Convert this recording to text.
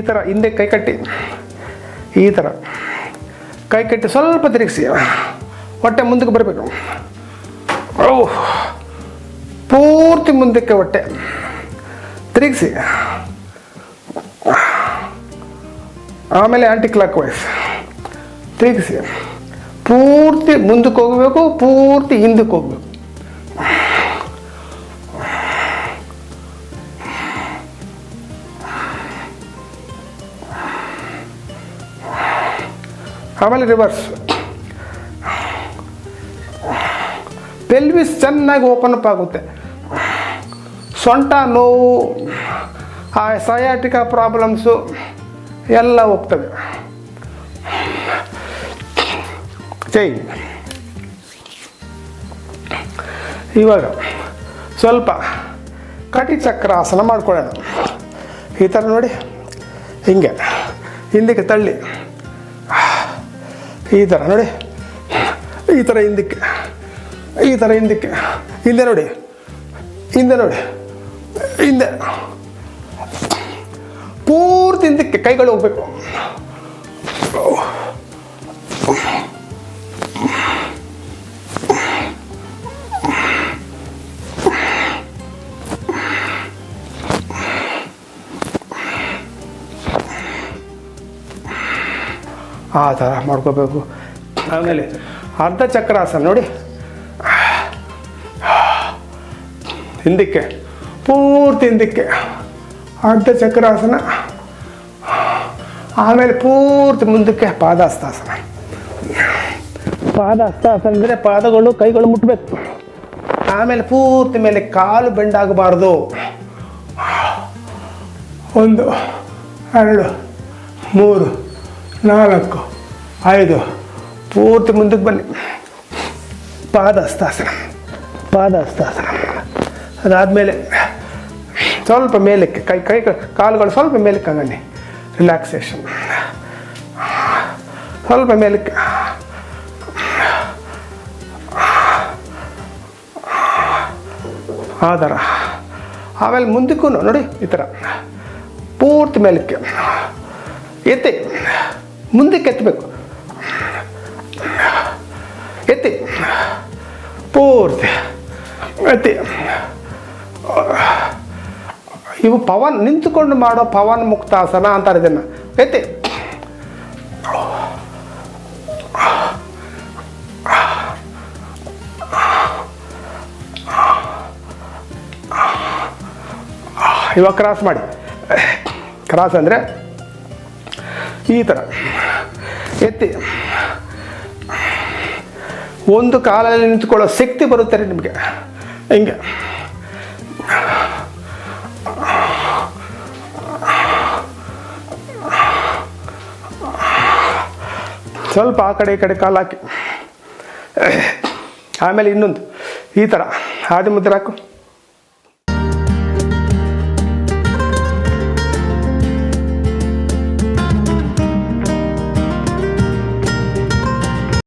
ಥರ ಹಿಂದೆ ಕೈ ಕಟ್ಟಿ, ಈ ಥರ ಕೈ ಕಟ್ಟಿ ಸ್ವಲ್ಪ ತಿರುಗಿಸಿ, ಹೊಟ್ಟೆ ಮುಂದಕ್ಕೆ ಬರಬೇಕು. ಪೂರ್ತಿ ಮುಂದಕ್ಕೆ ಹೊಟ್ಟೆ ತಿರುಗಿಸಿ, ಆಮೇಲೆ ಆಂಟಿ ಕ್ಲಾಕ್ ವೈಸ್ ತಿರುಗಿಸಿ, ಪೂರ್ತಿ ಮುಂದಕ್ಕೆ ಹೋಗಬೇಕು, ಪೂರ್ತಿ ಹಿಂದಕ್ಕೆ ಹೋಗಬೇಕು. ಆಮೇಲೆ ರಿವರ್ಸ್. ಪೆಲ್ವಿಸ್ ಚೆನ್ನಾಗಿ ಓಪನ್ ಅಪ್ ಆಗುತ್ತೆ. ಸೊಂಟ ನೋವು, ಆ ಸಯಾಟಿಕಾ ಪ್ರಾಬ್ಲಮ್ಸು ಎಲ್ಲ ಹೋಗ್ತವೆ. ಇವಾಗ ಸ್ವಲ್ಪ ಕಟಿ ಚಕ್ರಾಸನ ಮಾಡ್ಕೊಳ್ಳೋಣ. ಈ ಥರ ನೋಡಿ, ಹಿಂಗೆ ಹಿಂದಕ್ಕೆ ತಳ್ಳಿ, ಈ ಥರ ನೋಡಿ, ಈ ಥರ ಹಿಂದಕ್ಕೆ, ಈ ಥರ ಹಿಂದಕ್ಕೆ, ಹಿಂದೆ ನೋಡಿ, ಹಿಂದೆ ನೋಡಿ, ಹಿಂದೆ ಪೂರ್ತಿ ಹಿಂದಕ್ಕೆ ಕೈಗಳು ಹೋಗ್ಬೇಕು. ಆ ಥರ ಮಾಡ್ಕೋಬೇಕು. ಆಮೇಲೆ ಅರ್ಧ ಚಕ್ರಾಸನ ನೋಡಿ, ಹಿಂದಕ್ಕೆ ಪೂರ್ತಿ ಹಿಂದಕ್ಕೆ ಅರ್ಧ ಚಕ್ರಾಸನ. ಆಮೇಲೆ ಪೂರ್ತಿ ಮುಂದಕ್ಕೆ ಪಾದಹಸ್ತಾಸನ. ಪಾದಹಸ್ತಾಸನ ಅಂದರೆ ಪಾದಗಳು ಕೈಗಳು ಮುಟ್ಟಬೇಕು. ಆಮೇಲೆ ಪೂರ್ತಿ ಮೇಲೆ ಕಾಲು ಬೆಂಡಾಗಬಾರ್ದು. 1 2 3 4 5 ಪೂರ್ತಿ ಮುಂದಕ್ಕೆ ಬನ್ನಿ. ಪಾದಹಸ್ತಾಸನ, ಪಾದಹಸ್ತಾಸನ. ಅದಾದಮೇಲೆ ಸ್ವಲ್ಪ ಮೇಲಕ್ಕೆ ಕೈ ಕಾಲುಗಳು ಸ್ವಲ್ಪ ಮೇಲಕ್ಕೆ ಆಗಲಿ. ರಿಲ್ಯಾಕ್ಸೇಷನ್, ಸ್ವಲ್ಪ ಮೇಲಕ್ಕೆ. ಆ ಥರ. ಆಮೇಲೆ ಮುಂದಕ್ಕೂ ನೋಡಿ, ಈ ಥರ ಪೂರ್ತಿ ಮೇಲಕ್ಕೆ ಎತ್ತಿ, ಮುಂದಕ್ಕೆ ಎತ್ತಬೇಕು. ಎತ್ತಿ, ಪೂರ್ತಿ ಎತ್ತಿ. ಇವು ಪವನ್ ನಿಂತುಕೊಂಡು ಮಾಡೋ ಪವನ್ ಮುಕ್ತಾಸನ ಅಂತಾರೆ ಇದನ್ನು. ಎತ್ತಿ, ಇವಾಗ ಕ್ರಾಸ್ ಮಾಡಿ. ಕ್ರಾಸ್ ಅಂದರೆ ಈ ಥರ ಎತ್ತಿ, ಒಂದು ಕಾಲಲ್ಲಿ ನಿಂತ್ಕೊಳ್ಳೋ ಶಕ್ತಿ ಬರುತ್ತೆ ರೀ ನಿಮಗೆ. ಹಿಂಗೆ ಸ್ವಲ್ಪ ಆ ಕಡೆ ಈ ಕಡೆ ಕಾಲು ಹಾಕಿ. ಆಮೇಲೆ ಇನ್ನೊಂದು ಈ ಥರ ಆದಿಮುದ್ರೆ ಹಾಕು.